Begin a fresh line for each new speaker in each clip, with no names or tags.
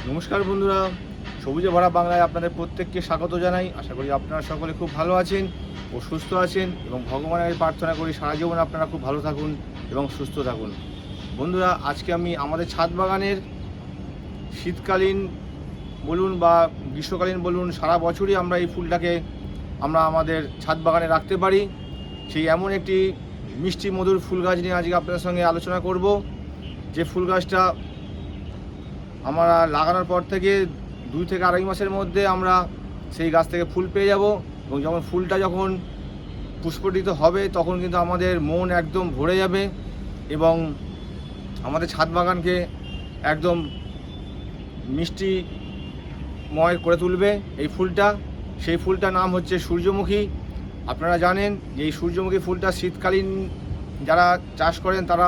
নমস্কার বন্ধুরা, সবুজে ভরা বাংলায় আপনাদের প্রত্যেককে স্বাগত জানাই। আশা করি আপনারা সকলে খুব ভালো আছেন ও সুস্থ আছেন এবং ভগবানের প্রার্থনা করি সারা জীবন আপনারা খুব ভালো থাকুন এবং সুস্থ থাকুন। বন্ধুরা, আজকে আমি আমাদের ছাদ বাগানের শীতকালীন বলুন বা গ্রীষ্মকালীন বলুন, সারা বছরই আমরা এই ফুলটাকে আমরা আমাদের ছাদ বাগানে রাখতে পারি। সেই এমন একটি মিষ্টি মধুর ফুল গাছ নিয়ে আজকে আপনাদের সঙ্গে আলোচনা করব। যে ফুল গাছটা আমরা লাগানোর পর থেকে 2 থেকে আড়াই মাসের মধ্যে আমরা সেই গাছ থেকে ফুল পেয়ে যাব এবং যখন ফুলটা যখন পুষ্পটিত হবে তখন কিন্তু আমাদের মন একদম ভরে যাবে এবং আমাদের ছাদ বাগানকে একদম মিষ্টিময় করে তুলবে এই ফুলটা। সেই ফুলটার নাম হচ্ছে সূর্যমুখী। আপনারা জানেন যে এই সূর্যমুখী ফুলটা শীতকালীন যারা চাষ করেন তারা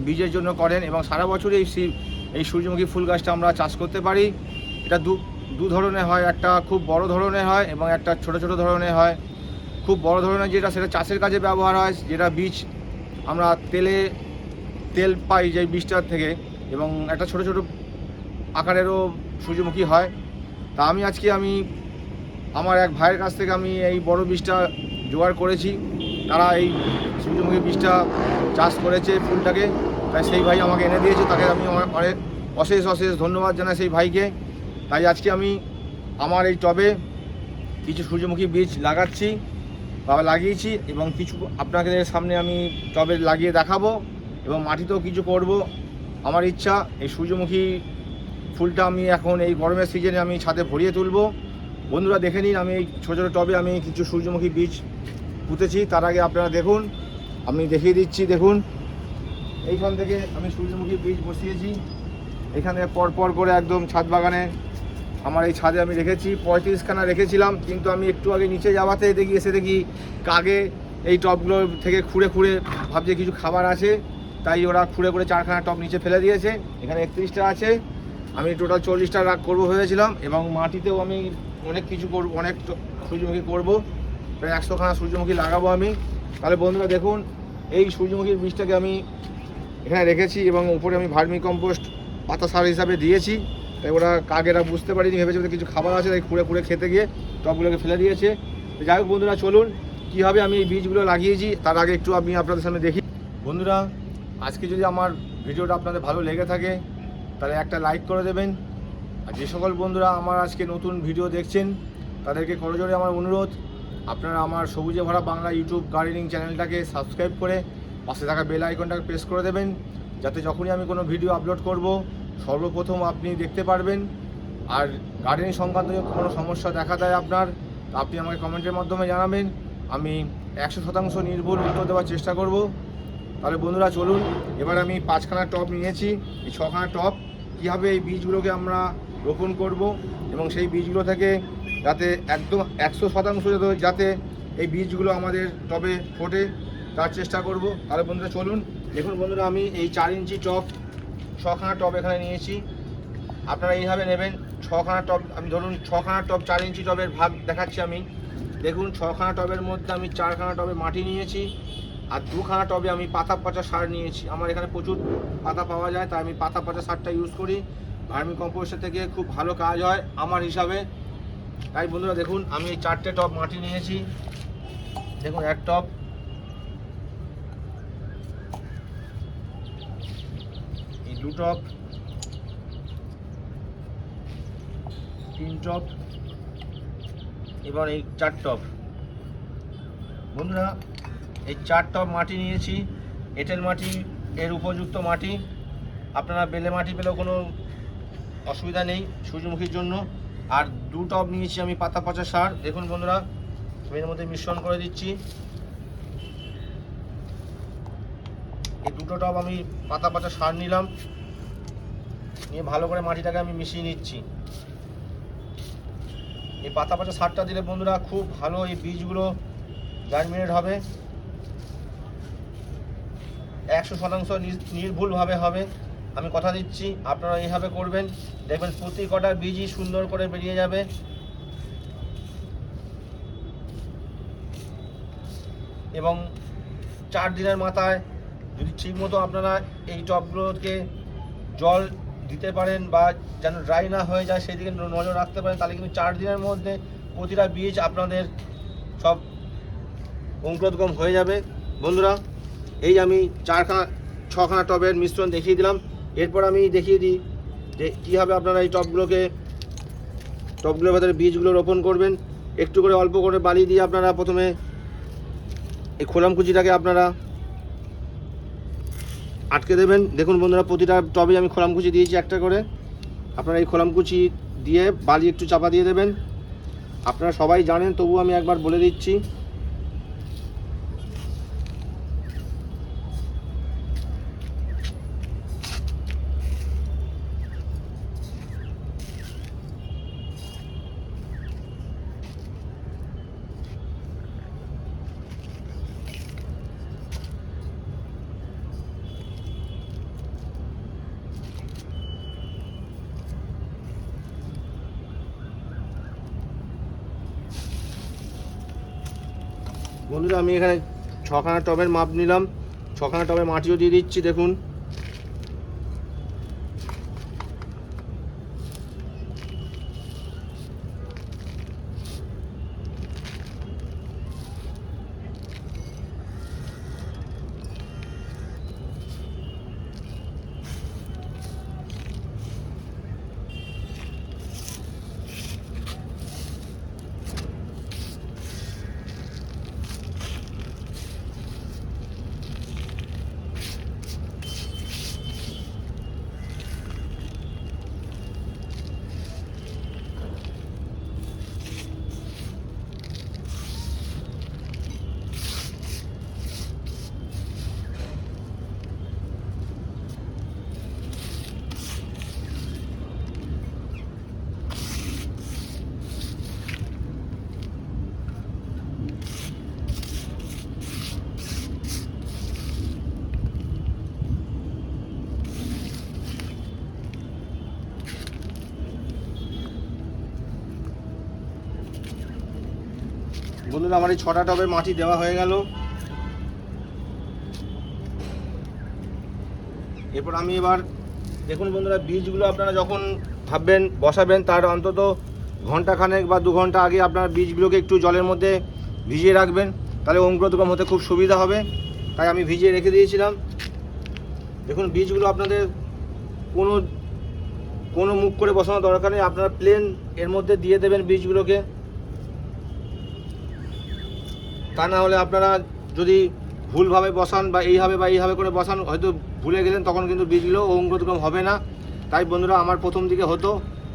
বীজের জন্য করেন এবং সারা বছরই এই সূর্যমুখী ফুল গাছটা আমরা চাষ করতে পারি। এটা দু ধরনের হয়, একটা খুব বড় ধরনের হয় এবং একটা ছোট ছোট ধরনের হয়। খুব বড় ধরনের যেটা সেটা চাষের কাজে ব্যবহার হয়, যেটা বীজ আমরা তেল পাই যে বীজটার থেকে, এবং একটা ছোট ছোট আকারেরও সূর্যমুখী হয়। তা আমি আমার এক ভাইয়ের কাছ থেকে আমি এই বড় বীজটা জোগাড় করেছি। তারা এই সূর্যমুখী বীজটা চাষ করেছে ফুলটাকে, তাই সেই ভাই আমাকে এনে দিয়েছে, তাকে আমি অনেক অশেষ ধন্যবাদ জানাই সেই ভাইকে। তাই আজকে আমি আমার এই টবে কিছু সূর্যমুখী বীজ লাগিয়েছি এবং কিছু আপনাদের সামনে আমি টবে লাগিয়ে দেখাবো এবং মাটিতেও কিছু করব। আমার ইচ্ছা এই সূর্যমুখী ফুলটা আমি এখন এই গরমের সিজনে আমি ছাদে ভরিয়ে তুলব। বন্ধুরা দেখে নিন, আমি এই ছোটো ছোটো টবে আমি কিছু সূর্যমুখী বীজ পুঁতেছি। তার আগে আপনারা দেখুন, আমি দেখিয়ে দিচ্ছি। দেখুন, এইখান থেকে আমি সূর্যমুখী বীজ বসিয়েছি। এখানে পর করে একদম ছাদ বাগানে আমার এই ছাদে আমি রেখেছি 35খানা রেখেছিলাম, কিন্তু আমি একটু আগে নিচে যাওয়াতে দেখি কাগে এই টবগুলো থেকে খুঁড়ে ভাবছে কিছু খাবার আছে, তাই ওরা খুঁড়ে 4খানা টব নিচে ফেলে দিয়েছে। এখানে 31টা আছে, আমি টোটাল 40টা রাগ করবো ভেবেছিলাম এবং মাটিতেও আমি অনেক কিছু করবো, অনেক সূর্যমুখী করবো, প্রায় 100খানা সূর্যমুখী লাগাবো আমি। তাহলে বন্ধুরা দেখুন, এই সূর্যমুখীর বীজটাকে আমি এখানে রেখেছি এবং উপরে আমি ভার্মি কম্পোস্ট পাতা সার হিসাবে দিয়েছি। তাই ওরা কাকেরা বুঝতে পারিনি, ভেবেছে কিছু খাবার আছে, তাই খুঁড়ে খেতে গিয়ে টবগুলোকে ফেলে দিয়েছে। তো যাই হোক বন্ধুরা, চলুন কীভাবে আমি এই বীজগুলো লাগিয়েছি তার আগে একটু আমি আপনাদের সামনে দেখি। বন্ধুরা, আজকে যদি আমার ভিডিওটা আপনাদের ভালো লেগে থাকে তাহলে একটা লাইক করে দেবেন। আর যে সকল বন্ধুরা আমার আজকে নতুন ভিডিও দেখছেন তাদেরকে করজোড়ে আমার অনুরোধ, আপনারা আমার সবুজে ভরা বাংলা ইউটিউব গার্ডেনিং চ্যানেলটাকে সাবস্ক্রাইব করে পাশে থাকা বেল আইকনটাকে প্রেস করে দেবেন, যাতে যখনই আমি কোনো ভিডিও আপলোড করব সর্বপ্রথম আপনি দেখতে পারবেন। আর গার্ডেনিং সংক্রান্ত যদি কোনো সমস্যা দেখা দেয় আপনার, আপনি আমাকে কমেন্টের মাধ্যমে জানাবেন, আমি 100% নির্ভুল উত্তর দেওয়ার চেষ্টা করব। তাহলে বন্ধুরা চলুন, এবার আমি 5খানা টব নিয়েছি। এই 6খানা টব কীভাবে এই বীজগুলোকে আমরা রোপণ করব এবং সেই বীজগুলো থেকে যাতে একদম 100% যাতে এই বীজগুলো আমাদের টবে ফোটে তার চেষ্টা করব। তাহলে বন্ধুরা চলুন। দেখুন বন্ধুরা, আমি এই 4 ইঞ্চি টব 6খানা টব এখানে নিয়েছি। আপনারা এইভাবে নেবেন 6খানা টব। আমি ধরুন 6খানা টব 4 ইঞ্চি টবের ভাগ দেখাচ্ছি আমি। দেখুন 6খানা টবের মধ্যে আমি 4খানা টবে মাটি নিয়েছি আর 2খানা টবে আমি পাতা পচা সার নিয়েছি। আমার এখানে প্রচুর পাতা পাওয়া যায়, তাই আমি পাতা পচা সারটা ইউজ করি। ভার্মি কম্পোস্টের থেকে খুব ভালো কাজ হয় আমার হিসাবে। তাই বন্ধুরা দেখুন, আমি এই 4টে টব মাটি নিয়েছি। দেখুন, 1 টব, এই 2 টব, 3 টব, এবার এই 4 টব। বন্ধুরা, এই 4 টব মাটি নিয়েছি। এঁটেল মাটি এর উপযুক্ত মাটি, আপনারা বেলে মাটি পেলেও কোনো অসুবিধা নেই সূর্যমুখীর জন্য। আর 2 টব নিয়েছি আমি পাতা পচা সার। দেখুন বন্ধুরা, আমি এর মধ্যে মিশ্রণ করে দিচ্ছি। এই 2টো টব আমি পাতা পচা সার নিলাম, নিয়ে ভালো করে মাটিটাকে আমি মিশিয়ে নিচ্ছি। এই পাতা পচা সারটা দিলে বন্ধুরা খুব ভালো এই বীজগুলো জার্মিনেট হবে, 100% নির্ভুলভাবে হবে। আমি কথা দিচ্ছি, আপনারা এইভাবে করবেন, দেখবেন প্রতি কটা বীজই সুন্দর করে বেরিয়ে যাবে। এবং 4 দিনের মাথায় যদি ঠিকমতো আপনারা এই টবগুলোকে জল দিতে পারেন বা যেন ড্রাই না হয়ে যায় সেই দিকে নজর রাখতে পারেন, তাহলে কিন্তু 4 দিনের মধ্যে প্রতিটা বীজ আপনাদের সব অঙ্কুরোদ্গম হয়ে যাবে। বন্ধুরা, এই আমি 6খানা টবের মিশ্রণ দেখিয়ে দিলাম। এরপর আমি দেখিয়ে দিই যে কীভাবে আপনারা এই টবগুলোর ভেতরে বীজগুলো রোপণ করবেন। একটু করে অল্প করে বালি দিয়ে আপনারা প্রথমে এই খোলামকুচিটাকে আপনারা আটকে দেবেন। দেখুন বন্ধুরা, প্রতিটা টবে আমি খোলামকুচি দিয়েছি একটা করে। আপনারা এই খোলামকুচি দিয়ে বালি একটু চাপা দিয়ে দেবেন। আপনারা সবাই জানেন, তবু আমি একবার বলে দিচ্ছি। বন্ধুরা, আমি এখানে 6খানা টবের মাপ নিলাম, 6খানা টবের মাটিও দিয়ে দিচ্ছি। দেখুন বন্ধুরা, আমার এই 6টা টবের মাটি দেওয়া হয়ে গেল। এরপর আমি দেখুন বন্ধুরা, বীজগুলো আপনারা যখন ভাববেন বসাবেন তার অন্তত ঘন্টাখানেক বা 2 ঘন্টা আগে আপনার বীজগুলোকে একটু জলের মধ্যে ভিজিয়ে রাখবেন, তাহলে অঙ্কুরোদ্গম হতে খুব সুবিধা হবে। তাই আমি ভিজিয়ে রেখে দিয়েছিলাম। দেখুন, বীজগুলো আপনাদের কোনো মুখ করে বসানোর দরকার নেই, আপনারা প্লেন এর মধ্যে দিয়ে দেবেন বীজগুলোকে। তা না হলে আপনারা যদি ভুলভাবে বসান বা এইভাবে করে বসান, হয়তো ভুলে গেলেন, তখন কিন্তু বীজগুলো অঙ্কুরোদ্গম হবে না। তাই বন্ধুরা, আমার প্রথম দিকে হতো,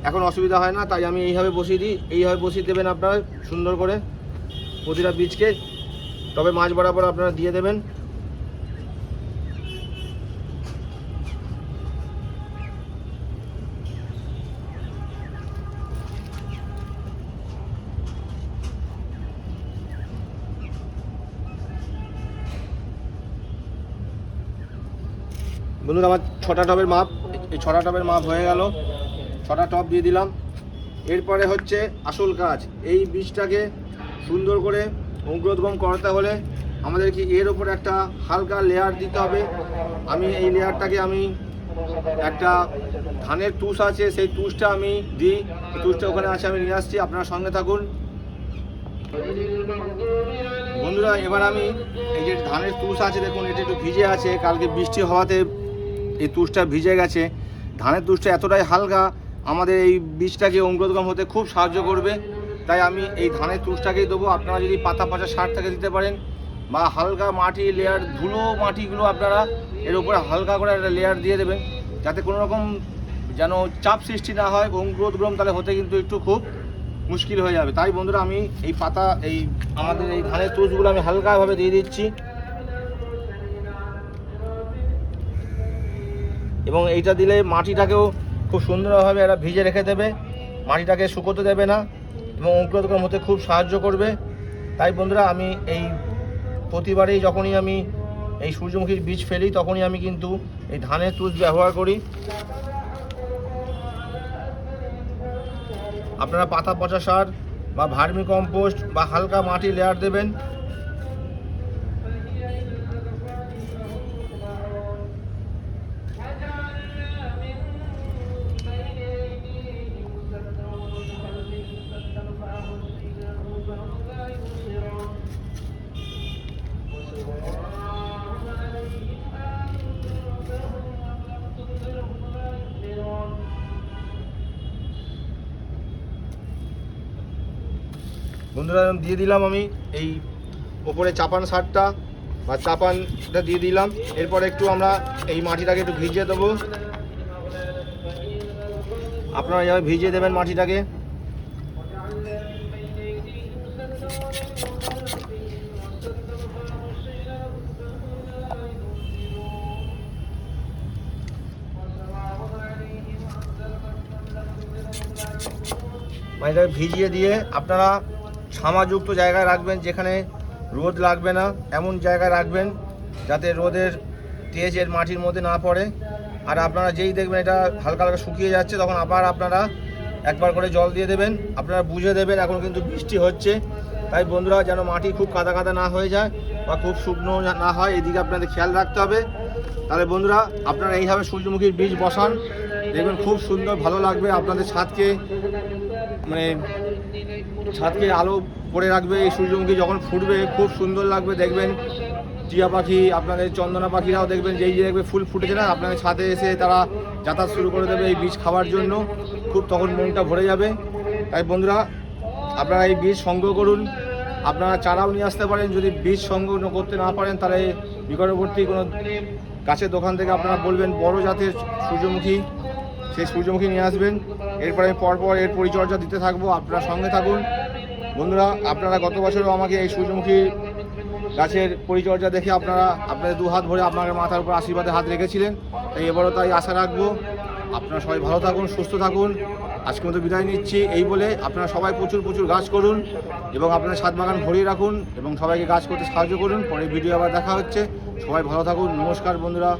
এখন অসুবিধা হয় না। তাই আমি এইভাবে বসিয়ে দিই। এইভাবে বসিয়ে দেবেন আপনারা সুন্দর করে প্রতিটা বীজকে, তবে মাঝ বরাবর আপনারা দিয়ে দেবেন। বন্ধুরা, আমার 6টা টবের মাপ, এই 6টা টবের মাপ হয়ে গেল। 6টা টব দিয়ে দিলাম। এরপরে হচ্ছে আসল কাজ। এই বীজটাকে সুন্দর করে অঙ্কুরোদ্গম করাতে হলে আমাদেরকে এর ওপর একটা হালকা লেয়ার দিতে হবে। আমি এই লেয়ারটাকে একটা ধানের তুষ আছে, সেই তুষটা আমি দিই। তুষটা ওখানে আছে, আমি নিয়ে আসছি, আপনারা সঙ্গে থাকুন। বন্ধুরা, এবার আমি এই যে ধানের তুষ আছে, দেখুন এটা একটু ভিজে আছে, কালকে বৃষ্টি হওয়াতে এই তুষটা ভিজে গেছে। ধানের তুষটা এতটাই হালকা, আমাদের এই বীজটাকে অঙ্কুরোদ্গম হতে খুব সাহায্য করবে। তাই আমি এই ধানের তুষটাকেই দেবো। আপনারা যদি পাতা পচা সার থেকে দিতে পারেন, বা হালকা মাটি লেয়ার, ধুলো মাটিগুলো আপনারা এর উপরে হালকা করে একটা লেয়ার দিয়ে দেবেন, যাতে কোনো রকম যেন চাপ সৃষ্টি না হয় অঙ্কুরোদ্গম, তাহলে হতে কিন্তু একটু খুব মুশকিল হয়ে যাবে। তাই বন্ধুরা, আমি আমাদের এই ধানের তুষগুলো আমি হালকাভাবে দিয়ে দিচ্ছি, এবং এইটা দিলে মাটিটাকেও খুব সুন্দরভাবে এরা ভিজে রেখে দেবে, মাটিটাকে শুকোতে দেবে না, এবং অঙ্কুরোদ্গম হতে খুব সাহায্য করবে। তাই বন্ধুরা, আমি এই প্রতিবারেই যখনই আমি এই সূর্যমুখীর বীজ ফেলি, তখনই আমি কিন্তু এই ধানের তুষ ব্যবহার করি। আপনারা পাতা পচা সার বা ভার্মি কম্পোস্ট বা হালকা মাটি লেয়ার দেবেন। বন্ধুরা দিয়ে দিলাম আমি এই ওপরে চাপান সারটা বা চাপানটা দিয়ে দিলাম। এরপর একটু আমরা এই মাটিটাকে একটু ভিজিয়ে দেবো। আপনারা এইভাবে ভিজিয়ে দেবেন মাটিটাকে। মাটিটাকে ভিজিয়ে দিয়ে আপনারা ছামাযুক্ত জায়গায় রাখবেন, যেখানে রোদ লাগবে না এমন জায়গায় রাখবেন, যাতে রোদের তেজের মাটির মধ্যে না পড়ে। আর আপনারা যেই দেখবেন এটা হালকা হালকা শুকিয়ে যাচ্ছে, তখন আবার আপনারা একবার করে জল দিয়ে দেবেন। আপনারা বুঝে দেবেন এখন কিন্তু বৃষ্টি হচ্ছে, তাই বন্ধুরা যেন মাটি খুব কাদা কাদা না হয়ে যায় বা খুব শুকনো না হয়, এদিকে আপনাদের খেয়াল রাখতে হবে। তাহলে বন্ধুরা আপনারা এইভাবে সূর্যমুখীর বীজ বসান, দেখবেন খুব সুন্দর ভালো লাগবে। আপনাদের ছাদকে আলো করে রাখবে। এই সূর্যমুখী যখন ফুটবে খুব সুন্দর লাগবে দেখবেন। টিয়া পাখি, আপনাদের চন্দনা পাখিরাও দেখবেন যেই যে দেখবে ফুল ফুটেছে না, আপনাদের ছাদে এসে তারা যাতায়াত শুরু করে দেবে এই বীজ খাওয়ার জন্য। খুব তখন মনটা ভরে যাবে। তাই বন্ধুরা আপনারা এই বীজ সংগ্রহ করুন। আপনারা চারাও নিয়ে আসতে পারেন। যদি বীজ সংগ্রহ করতে না পারেন তাহলে নিকটবর্তী কোনো গাছের দোকান থেকে আপনারা বলবেন বড় জাতের সূর্যমুখী, সেই সূর্যমুখী নিয়ে আসবেন। এরপরে আমি পরপর এর পরিচর্যা দিতে থাকবো, আপনারা সঙ্গে থাকুন। বন্ধুরা আপনারা গত বছরও আমাকে এই সূর্যমুখী গাছের পরিচর্যা দেখে আপনাদের দু হাত ভরে আপনার মাথার উপর আশীর্বাদে হাত রেখেছিলেন। তাই এবারও তাই আশা রাখবো। আপনারা সবাই ভালো থাকুন, সুস্থ থাকুন। আজকে মতো বিদায় নিচ্ছি। এই বলে আপনারা সবাই প্রচুর গাছ করুন এবং আপনার ছাদ বাগান ভরিয়ে রাখুন এবং সবাইকে গাছ করতে সাহায্য করুন। পরে ভিডিও আবার দেখা হচ্ছে। সবাই ভালো থাকুন। নমস্কার বন্ধুরা।